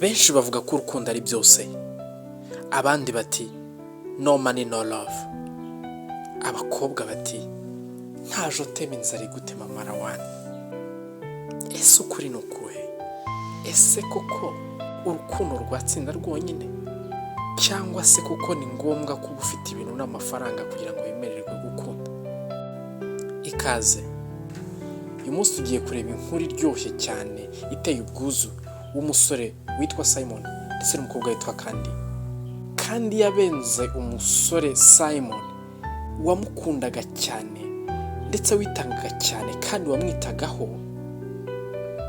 benshi bavuga ko urukundo ari byose, abandi bati no money no love, abakobwa bati ntaje utema inzara igutema marawana. Ese ukuri ni ukuhe? Ese koko urukundo rwatsinda rwonyine, cyangwa se kuko ni ngombwa kuba ufite ibintu n'amafaranga kugira ngo wemererwe gukunda? Ikaze, uyu munsi tugiye kureba inkuru iryoshye cyane iteye ubwuzu w'umusore witwa Simon ndetse n'umukobwa witwa kandi yabenze umusore Simon wamukundaga cyane ndetse witangaga cyane kandi wamwitagaho.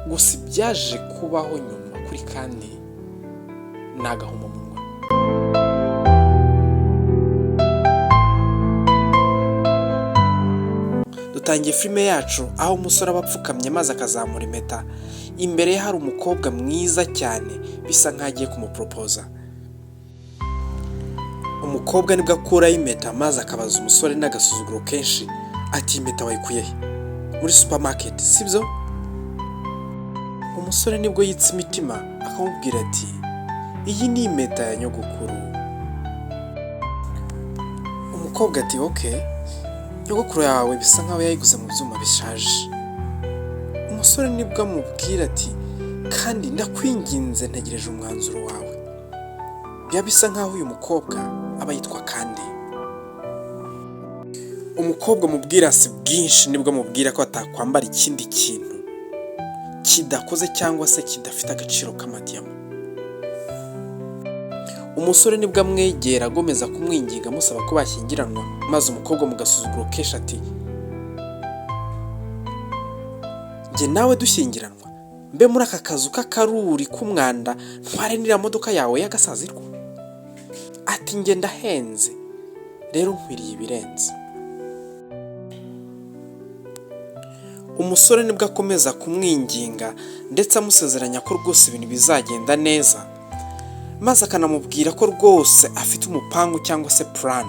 Gusa byaje kubaho nyuma kuri kandi nagahomamunwa. Dutangiye filime yacu aho umusore abapfukamye maze akazamura impeta. Imbere ye hari umukobwa mwiza cyane bisa nkagiye kumupropose. Umukobwa nibwo akuraho impeta maze akabaza umusore n'agasuzuguro kenshi ati impeta wayikuye he? Muri supermarket sibyo? Umusore nibwo yitse imitima akamubwira ati iyi ni impeta ya nyogokuru. Umukobwa ati okay, nyogokuru yawe bisa nkaho yayiguze mu byuma bishaje. Umusore nibwo amubwira ati kandi ndakwinginze ntegereje umwanzuro wawe. Bisa nkaho uyu mukobwa aba yitwa kandi. Umukobwa mubwira si bwinshi nibwo amubwira ko atakwambara ikindi kintu kidakoze cyangwa se kidafite agaciro k'amadiyama. Umusore nibwo amwegera agomeza kumwinginga amusaba ko bashyingiranwa, maze umukobwa mu gasuzuguro kenshi ati njye nawe dushyingiranwa? Mbe muri aka kazu k'akaruri k'umwanda ntware n'iriya modoka yawe y'agasazirwa? Ati njye ndahenze rero nkwiriye ibirenze. Umusore nibwo akomeza kumwinginga ndetse amusezeranya ko rwose ibintu bizagenda neza, maze akanamubwira ko rwose afite umupangu cyangwa se plan.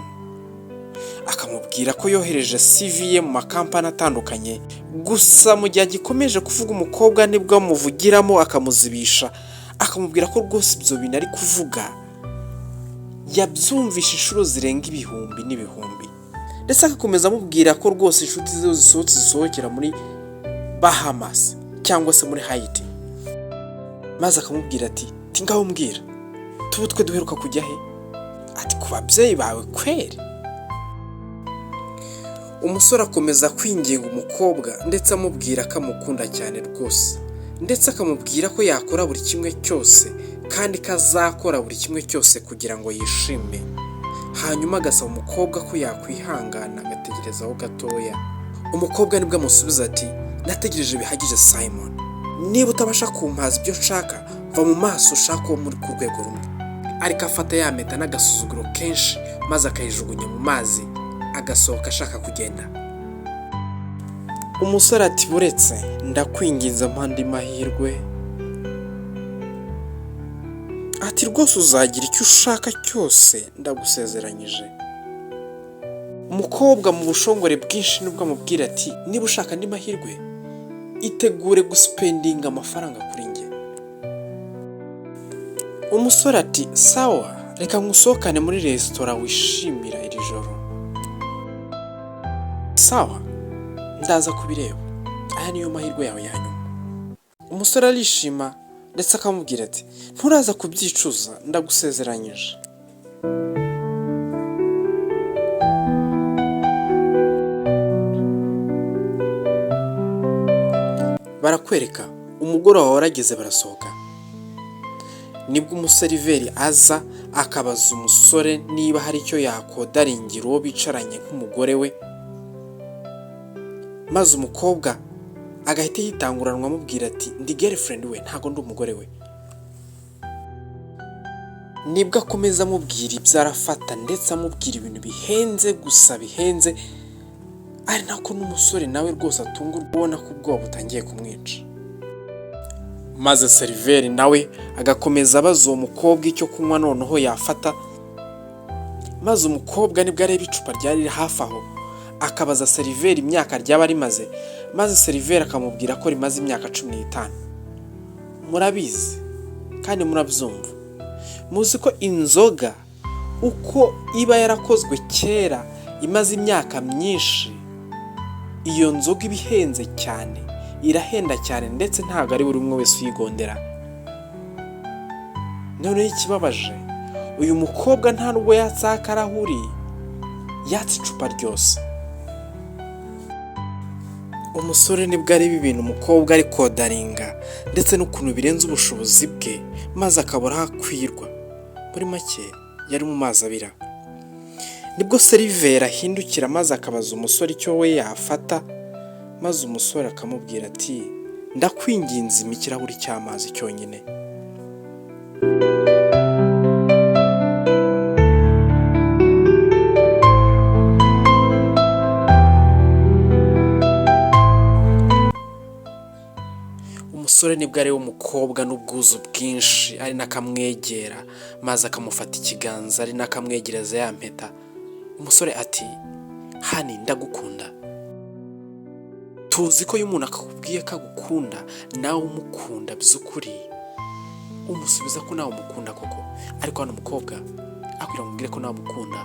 Akamubwira ko yohereje CV ye mu makampani atandukanye. Gusa mu gihe agikomeje kuvuga umukobwa nibwo amuvugiramo akamuzibisha, akamubwira ko rwose ibyo bintu ari kuvuga yabyumvisha inshuro zirenga ibihumbi n'ibihumbi, ndetse akakomeza amubwira ko rwose inshuti ze zisohokera muri Bahamas cyangwa se muri Haiti. Maze akamubwira ati ngaho mbwira tubu twe duheruka kujya he? Ati ku babyeyi bawe kweri. Umusore akomeza kwinginga umukobwa ndetse amubwira ko amukunda cyane rwose, ndetse akamubwira ko yakora buri kimwe cyose kandi kazakora buri kimwe cyose kugira ngo yishime. Hanyuma agasaba umukobwa ko yakwihangana agategerezaho gatoya. Umukobwa nibwo amusubiza ati nategereje bihagije Simon, niba utabasha kumpaza ibyo nshaka va mu maso ushaka uwo muri ku rwego rumwe. Ariko afata ya mpeta n'agasuzuguro kenshi maze akayijugunya mu mazi agasohoka ashaka kugenda. Umusore ati buretse ndakwinginze mpandi mahirwe. Ati rwose uzagira icyo ushaka cyose ndagusezeranyije. Umukobwa mu bushongore bwinshi nibwo amubwira ati niba ushaka andi mahirwe itegure guspendinga amafaranga kuri njye. Umusore ati sawa, reka ngusohokane muri resitora wishimira iri joro. Sawa, ndaza kubireba, aya niyo mahirwe yawe ya nyuma. Umusore arishima ndetse akamubwira ati nturaza kubyicuza ndagusezeranyije. Barakwereka umugoroba warageze barasohoka. Nibwo umuseriveri aza akabaza umusore niba hari icyo yakodaringira uwo bicaranye nk'umugore we, maze umukobwa agahita yitanguranwa amubwira ati ndi girlfriend we ntago ndi umugore we. Nibwo akomeza amubwira ibyo arafata ndetse amubwira ibintu bihenze gusa bihenze, ari nako n'umusore nawe rwose atungurwa ubona ko ubwoba butangiye kumwica. Maze seriveri nawe agakomeza abaza uwo mukobwa icyo kunywa noneho yafata, maze umukobwa nibwo areba icupa ryari hafi aho akabaza seriveri imyaka ryaba rimaze, maze seriveri akamubwira ko rimaze imyaka 15. Murabizi kandi murabyumva. Muzi ko inzoga uko iba yarakozwe kera imaze imyaka myinshi, iyo nzoga iba ihenze cyane, irahenda cyane, ndetse ntabwo ari buri umwe wese uyigondera. Noneho ikibabaje, uyu mukobwa nta nubwo yatse akarahuri, yatse icupa ryose. Umusore nibwo areba ibintu umukobwa ari kodaringa ndetse n'ukuntu birenze ubushobozi bwe, maze akabura aho akwirwa. Muri make yari mu mazi abira. Nibwo seriveri ahindukira maze akabaza umusore icyo we yafata, maze umusore akamubwira ati ndakwinginze impa ikirahuri cy'amazi cyonyine. Umusore nibwo areba umukobwa n'ubwuzu bwinshi ari nakamwegera, maze akamufata ikiganza ari nakamwegereza ya mpeta. Umusore ati hani ndagukunda. Tuzi ko iyo umuntu akakubwiye ko agukunda nawe umukunda by'ukuri, umusubiza ko nawe umukunda koko. Ariko hano umukobwa akwira mubwire ko nawe umukunda,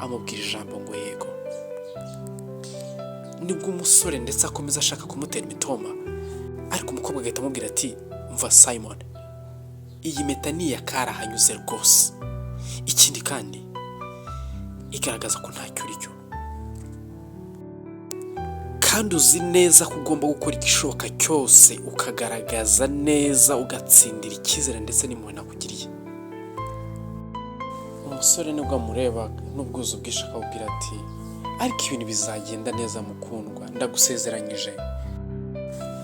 amubwira ijambo ngo yego. Nibwo umusore ndetse akomeza ashaka kumutera imitoma, ariko umukobwa agahita amubwira ati mva Simon, iyi mpeta ni iya karahanyuze rwose, ikindi kandi igaragaza ko ntacyo uri cyo, kandi uzi neza ko ugomba gukora igishoboka cyose ukagaragaza neza, ugatsindira icyizere ndetse n'impuhwe nakugiriye. Umusore nibwo amureba n'ubwuzu bwinshi akabwira ati ariko ibintu bizagenda neza mukundwa, ndagusezeranyije.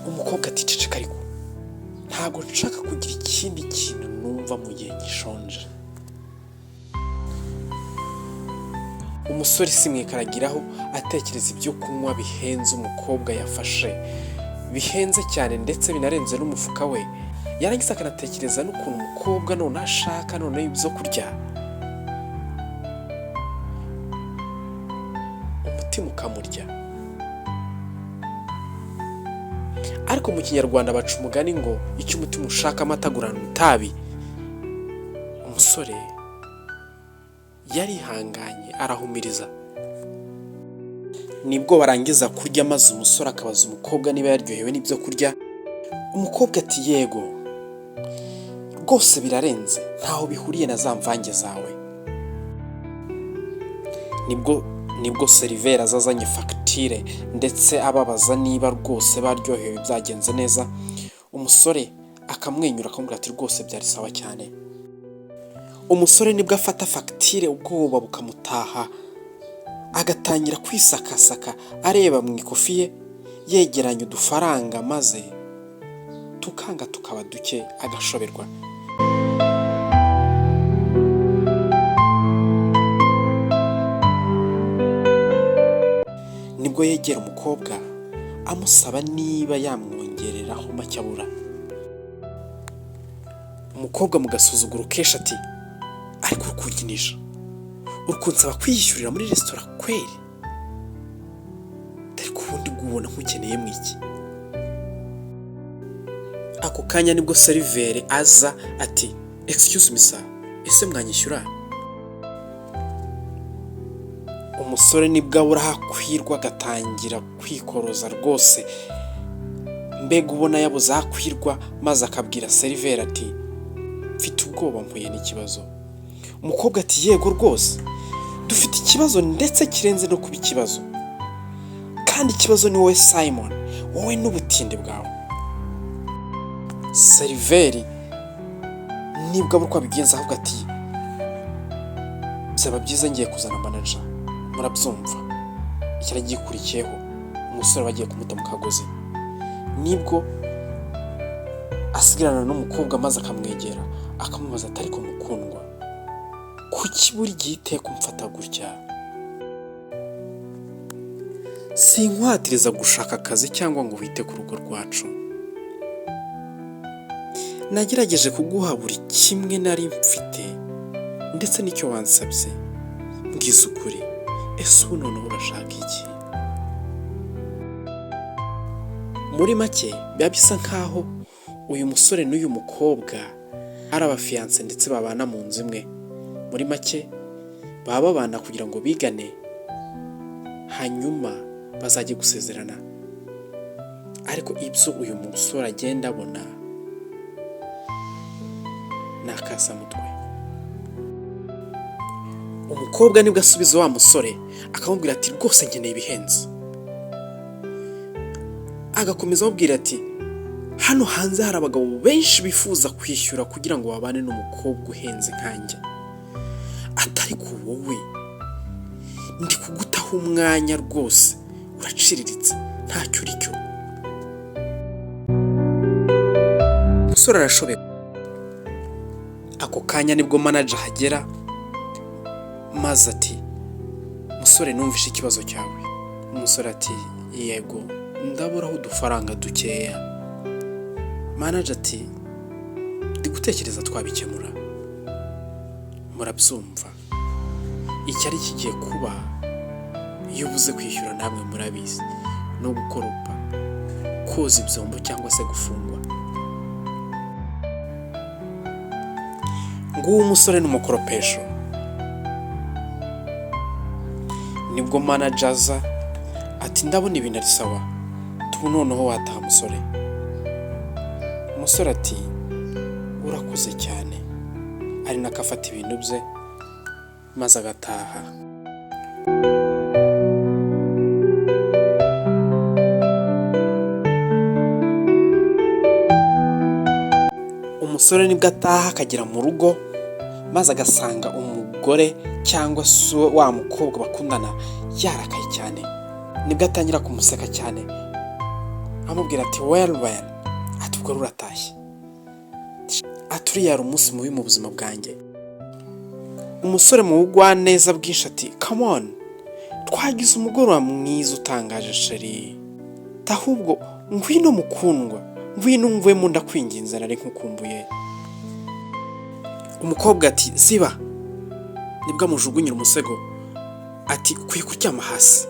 Umukobwa ati ceceka, ariko ntabwo nshaka kugira ikindi kintu numva mu gihe gishonje. Umusore simwikaragiraho atekereza ibyo kunywa bihenze umukobwa yafashe, bihenze cyane ndetse binarenze n'umufuka we. Yarangiza akanatekereza n'ukuntu umukobwa none ashaka none ibyo kurya, umutima ukamurya. Ariko mu Kinyarwanda baca umugani ngo icyo umutima ushaka amata agurana itabi. Umusore yarihanganye arahumiriza. Nibwo barangiza kurya, maze umusore akabaza umukobwa niba yaryohewe n'ibyo kurya. Umukobwa ati yego rwose birarenze, ntaho bihuriye na za mvange zawe. Nibwo seriveri azazanye fagitire ndetse ababaza niba rwose baryohewe byagenze neza. Umusore akamwenyura akamubwira ati rwose byari sawa cyane. Umusore nibwo afata fagitire, ubwoba bukamutaha, agatangira kwisakasaka areba mu ikofi ye, yegeranya udufaranga maze tukanga tukaba duke, agashoberwa. Nibwo yegera umukobwa amusaba niba yamwongereraho make abura. Umukobwa mu gasuzuguro kenshi ati ariko urukunkinisha, urukunsaba kwiyishyurira muri resitora kweri? Ariko ubundi bwubona nkukeneye mwiki? Ako kanya nibwo seriveri aza ati excuse me sir, ese mwanyishyura? Umusore nibwo abura hakwirwa agatangira kwikoroza rwose, mbega ubona yabuze hakwirwa, maze akabwira seriveri ati mfite ubwoba mpuye n'ikibazo. Umukobwa ati yego rwose dufite ikibazo ndetse kirenze no kuba ikibazo, kandi ikibazo ni wowe Simon, wowe n'ubutinde bwawe. Seriveri nibwo abura uko abigenza avuga ati byaba byiza ngiye kuzana manager. Murabyumva icyari gikurikiyeho, umusore bagiye kumuta mu kagozi. Nibwo asigarana n'umukobwa maze akamwegera akamubaza ati ariko mukundwa, kuki buri gihe iteka umfata gutya? Sinkwatiriza gushaka akazi cyangwa ngo wite ku rugo rwacu. Nagerageje kuguha buri kimwe nari mfite ndetse n'icyo wansabye. Mbwiza ukuri, ese ubu none urashaka iki? Muri make biba bisa nkaho uyu musore n'uyu mukobwa ari abafiyanse ndetse babana mu nzu imwe. Muri make baba babana kugira ngo bigane hanyuma bazajye gusezerana. Ariko ibyo uyu musore agenda abona ni akasamutwe. Umukobwa nibwo asubiza wa musore akamubwira ati rwose nkeneye ibihenze. Agakomeza amubwira ati hano hanze hari abagabo benshi bifuza kwishyura kugira ngo babane n'umukobwa uhenze nkanjye, atari ku wowe ndi kugutaho umwanya rwose, uraciriritse ntacyo uri cyo. Umusore arashobeka. Ako kanya nibwo manager ahagera maze ati musore numvishe ikibazo cyawe. Umusore ati yego ndaburaho udufaranga dukeya. Manager ati ndi gutekereza twabikemura. Murabyumva icyari kigiye kuba iyo ubuze kwishyura namwe murabizi, no gukoropa, koza ibyombo cyangwa se gufungwa. Nguwo umusore n'umukoropesho. Nibwo manager aza ati ndabona ibintu ari sawa, tubu noneho wataha musore. Umusore ati urakuze cyane, ari nakafata ibintu bye maze agataha. Umusore nibwo ataha akagera mu rugo maze agasanga umugore cyangwa se wa mukobwa bakundana yarakaye cyane. Nibwo atangira kumuseka cyane amubwira ati well ati ubwo ruratashye, ati uriya ari umunsi mubi mu buzima bwanjye. Umusore mu bugwaneza bwinshi ati come on, twagize umugoroba mwiza utangaje sheri, ahubwo ngwino mukundwa, ngwino mvemo ndakwinginze nari nkukumbuye. Umukobwa ati ziba. Nibwo amujugunyira umusego ati ukwiye kuryama hasi,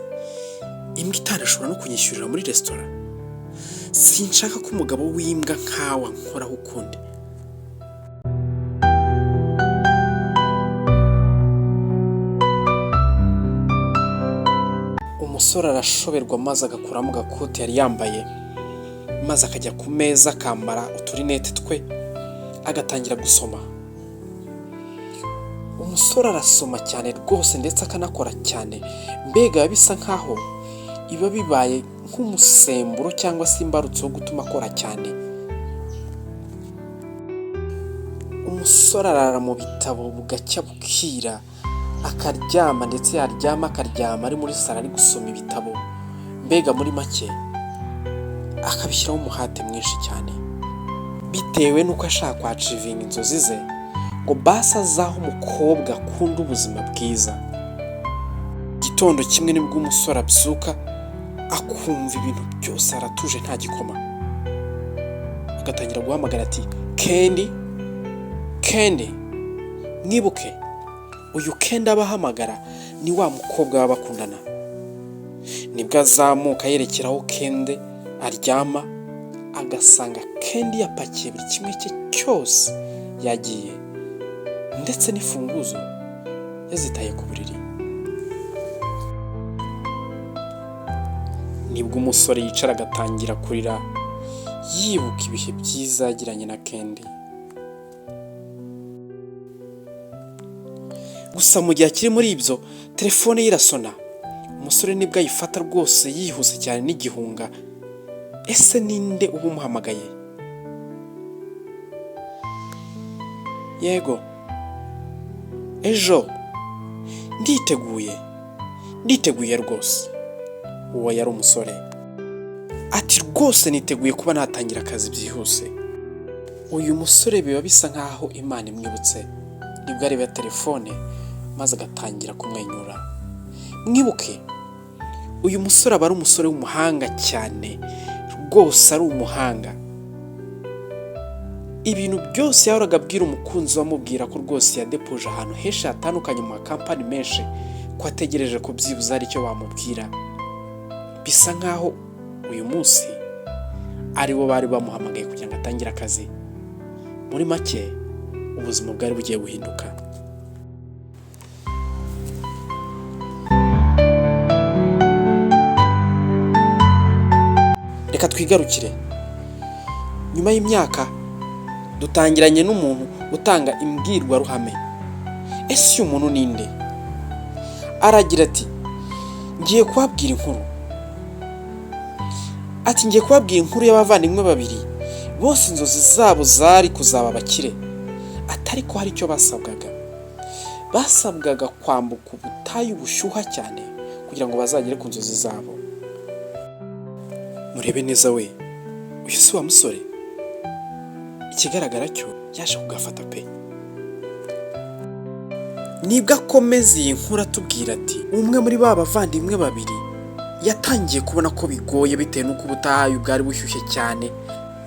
imbwa itanashobora no kunyishyurira muri restaurant. Sinshaka ko umugabo w'imbwa nkawa nkoraho ukundi. Umusore arashoberwa maze agakuramo agakoti yari yambaye maze akajya ku meza akambara uturinete twe agatangira gusoma. Umusore arasoma cyane rwose ndetse akanakora cyane, mbega bisa nkaho iba bibaye nk'umusemburo cyangwa se imbarutso yo gutuma akora cyane. Umusore arara mu bitabo bugacya bukira akaryama, ndetse yaryama akaryama ari muri sala ari gusoma ibitabo. Mbega muri make akabishyiraho umuhate mwinshi cyane bitewe nuko ashaka kwacivinga inzozi ze ngo basa zaho umukobwa akunda ubuzima bwiza. Gitondo kimwe nibwo umusore abyuka akumva ibintu byose aratuje nta gikoma, agatangira guhamagara ati Kendi, mwibuke uyu Kendi abahamagara ni wa mukobwa baba bakundana. Nibwo azamuka yerekeraho Kendi aryama agasanga Kendi yapakiye buri kimwe cye cyose yagiye, ndetse n'ifunguzo yazitaye ku buriri. Nibwo umusore yicara agatangira kurira yibuka ibihe byiza yagiranye na Kendi. Gusa mu gihe akiri muri ibyo telefone ye irasona. Umusore nibwo ayifata rwose yihuse cyane n'igihunga. Ese ninde uba umuhamagaye? Yego ejo nditeguye rwose. Uwo yari umusore ati rwose niteguye kuba natangira akazi byihuse. Uyu musore biba bisa nkaho Imana imwibutse. Nibwo areba telefone maze agatangira kumwenyura. Mwibuke uyu musore aba ari umusore w'umuhanga cyane rwose, ari umuhanga. Ibintu byose yahoraga abwira umukunzi wamubwira ko rwose yadepoje ahantu henshi hatandukanye mu makampani menshi ko ategereje ko byibuze ari cyo bamubwira. Bisa nkaho uyu munsi ari bo bari bamuhamagaye kugira ngo atangire akazi. Muri make ubuzima bwari bugiye guhinduka. Reka twigarukire. Nyuma y'imyaka dutangiranye n'umuntu utanga imbwirwaruhame. Ese uyu muntu ninde? Aragira ati ngiye kubabwira inkuru. Ati ngiye kubabwira inkuru y'abavandimwe babiri bose inzozi zabo zari kuzaba abakire. Atari ko hari icyo basabwaga kwambuka ubutayu bushyuha cyane kugira ngo bazagere ku nzozi zabo. Murebe neza we, uyu si wa musore? Ikigaragara cyo yaje kugafata pe. Nibwo akomeza iyi nkuru atubwira ati umwe muri ba bavandimwe babiri yatangiye kubona ko bigoye bitewe n'uko ubutayu bwari bushyushye cyane,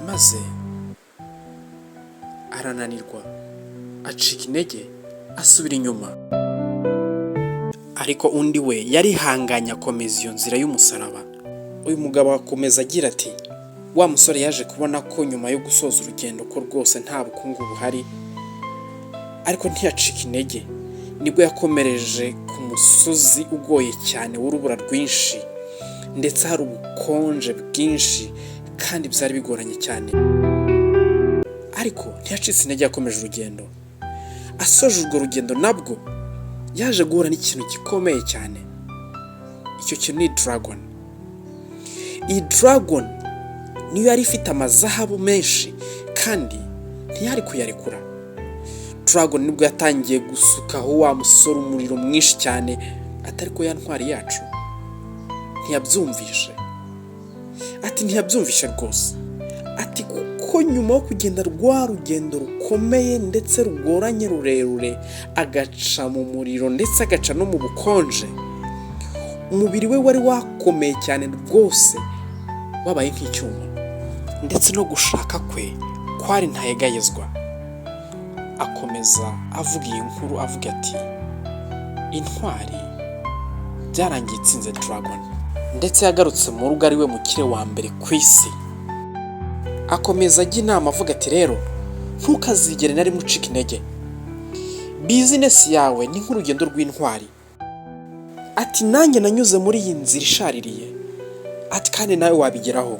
maze arananirwa, acika intege, asubira inyuma. Ariko undi we yarihanganye akomeza iyo nzira y'umusaraba. Uyu mugabo akomeza agira ati wa musore yaje kubona ko nyuma yo gusoza urugendo ko rwose nta bukungu buhari, ariko ntiyacika intege. Nibwo yakomereje ku musozi ugoye cyane w'urubura rwinshi, ndetse hari ubukonje bwinshi kandi byari bigoranye cyane, ariko ntiyacitse intege, yakomeje urugendo. Asoje urwo rugendo nabwo yaje guhura n'ikintu gikomeye cyane. Icyo kintu ni dragon. Iyi dragon niyo yari ifite amazahabu menshi kandi ntiyari kuyarekura. Dragon nibwo yatangiye gusukaho wa musore umuriro mwinshi cyane, atari ko yantwari yacu ntiyabyumvishe. Ati ntiyabyumvishe rwose. Ati kuko nyuma yo kugenda rwa rugendo rukomeye ndetse rugoranye rurerure, agaca mu muriro ndetse agaca no mu bukonje, umubiri we wari wakomeye cyane rwose, wabaye nk'icyuma, ndetse no gushaka kwe kwari ntayegayezwa. Akomeza avuga iyi nkuru avuga ati intwari byarangiye itsinze dragon, ndetse yagarutse mu rugo ari we mukire wa mbere ku isi. Akomeza ajya inama avuga ati rero ntukazigere na rimwe ucika intege, bizinesi yawe ni nk'urugendo rw'intwari. Ati nanjye nanyuze muri iyi nzira ishaririye, ati kandi nawe wabigeraho.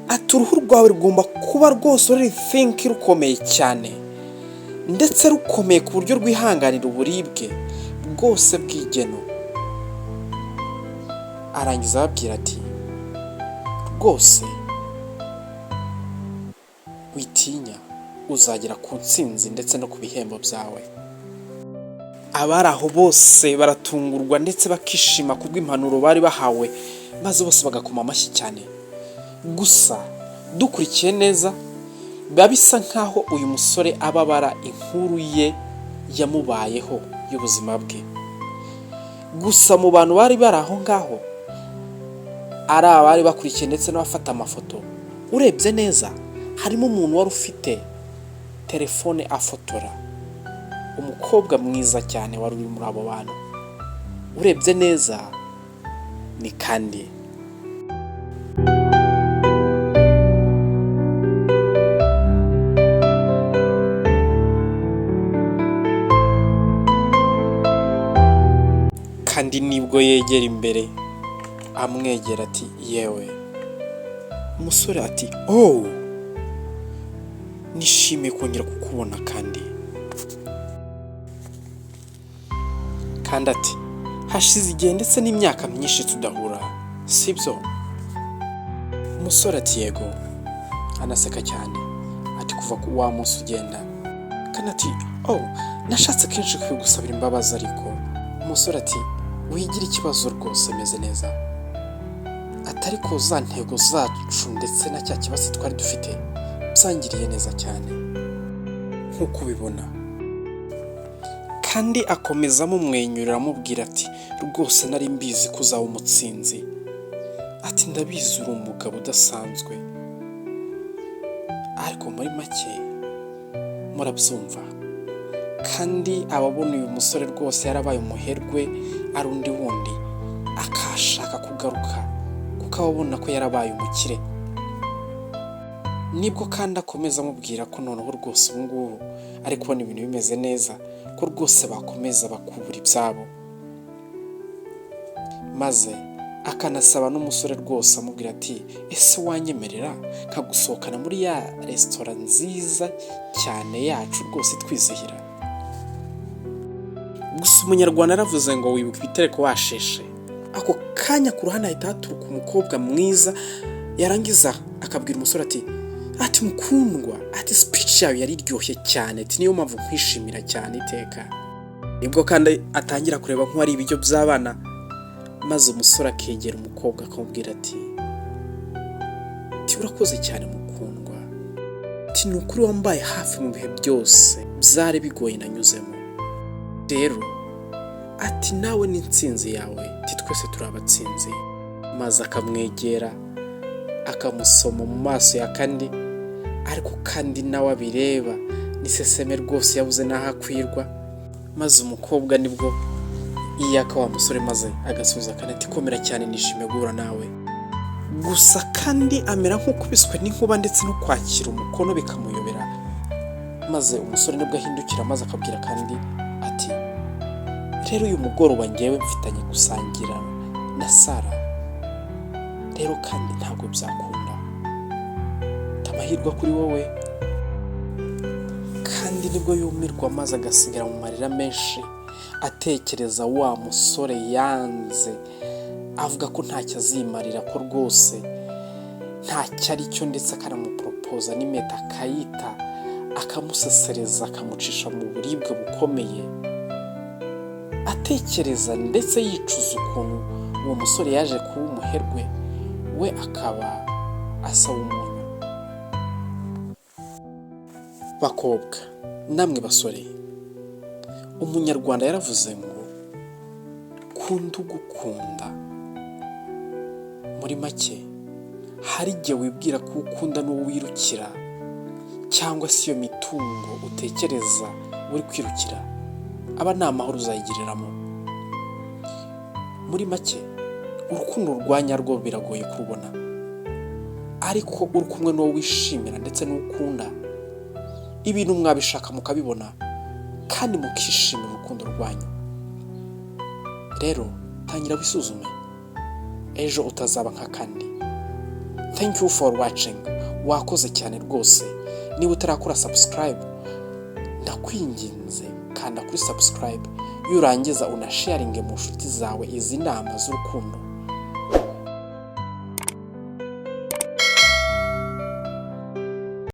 Ati uruhu rwawe rugomba kuba rwose ruri think rukomeye cyane, ndetse rukomeye ku buryo rwihanganira uburibwe bwose bw'igeno. Arangiza ababwira ati rwose witinya, uzagera ku ntsinzi ndetse no ku bihembo byawe. Abari aho bose baratungurwa ndetse bakishima kubw'impanuro bari bahawe, maze bose bagakoma amashyi cyane. Gusa dukurikiye neza biba bisa nkaho uyu musore ababara inkuru ye yamubayeho y'ubuzima bwe. Gusa mu bantu bari bari aho ngaho, ari abari bakurikiye ndetse n'abafata amafoto, urebye neza harimo umuntu wari ufite telefone afotora, umukobwa mwiza cyane wari uri muri abo bantu. Urebye neza ni kandi. Kandi nibwo yegera imbere amwegera ati yewe. Umusore ati oh, nishimiye kongera kukubona kandi ati hashize igihe ndetse n'imyaka myinshi tudahura, sibyo? Umusore ati yego, anaseka cyane. Ati kuva ku wa munsi ugenda. Kandi ati oh, nashatse kenshi kubigusabira imbabazi, ariko. Umusore ati wigira ikibazo rwose, meze neza. Atari ko za ntego zacu ndetse na cya kibazo twari dufite byangiriye neza cyane nk'uko ubibona. Kandi akomeza amumwenyurira amubwira ati rwose nari mbizi ko uzaba umutsinzi. Ati ndabizi uri umugabo udasanzwe, ariko muri make murabyumva. Kandi ababona uyu musore rwose yarabaye umuherwe, ari undi wundi akashaka kugaruka kuko ababona ko yarabaye umukire. nibwo kandi akomeza amubwira ko noneho rwose ubu ngubu ari kubona ibintu bimeze neza, ko rwose bakomeza bakubura ibyabo, maze akanasaba n'umusore rwose amubwira ati ese wanyemerera nkagusohokana muri ya resitora nziza cyane yacu rwose twizihira. Gusa umunyarwanda aravuze ngo wibuka ibitereko washeshe. Ako kanya ku ruhande ahita haturuka umukobwa mwiza, yarangiza akabwira umusore ati mukundwa, ati speech yawe yari iryoshye cyane, ati niyo mpamvu nkwishimira cyane iteka. Nibwo kandi atangira kureba nk'uwari ibiryo by'abana, maze umusore akegera umukobwa akamubwira ati urakoze cyane mukundwa, ati ni ukuri wambaye hafi mu bihe byose byari bigoye nanyuzemo, rero ati nawe ni intsinzi yawe, ati twese turi abatsinzi. Maze akamwegera akamusoma mu maso ya kandi, ariko kandi nawe abireba n'iseseme rwose yabuze n'aho akwirwa. Maze umukobwa nibwo iyaka wa musore maze agasubiza kandi ati komera cyane, nishimiye guhura nawe. Gusa kandi amera nk'ukubiswe n'inkuba ndetse no kwakira umukono bikamuyobera, maze umusore nibwo ahindukira maze akabwira kandi ati rero uyu mugoroba ngewe mfitanye gusangira na Sara, rero kandi ntabwo byakunda, tamahirwa kuri wowe. Kandi nibwo yumirwa maze agasigara mu marira menshi atekereza wa musore yanze, avuga ko ntacyo azimarira, ko rwose ntacyo ari cyo, ndetse akanamupropoza n'impeta akayita, akamusesereza akamucisha mu buribwe bukomeye, atekereza ndetse yicuza ukuntu uwo musore yaje kuba umuherwe, we akaba asaba umuntu. Bakobwa namwe basore, umunyarwanda yaravuze ngo kunda ugukunda. Muri make hari igihe wibwira ko ukunda n'uwo wirukira, cyangwa se iyo mitungo utekereza uri kwirukira aba nta mahoro uzayigiriramo. Muri make urukundo rwanya rwo biragoye kurubona, ariko uri kumwe n'uwo wishimira ndetse n'ukunda, ibintu mwabishaka mukabibona kandi mukishimira urukundo rwanyu. Rero tangira wisuzume, ejo utazaba nka kandi. Thank you for watching. Wakoze cyane rwose. Niba utarakora subscribe, ndakwinginze kanda kuri subscribe, yurangiza unasharinge mu nshuti zawe izi nama z'urukundo.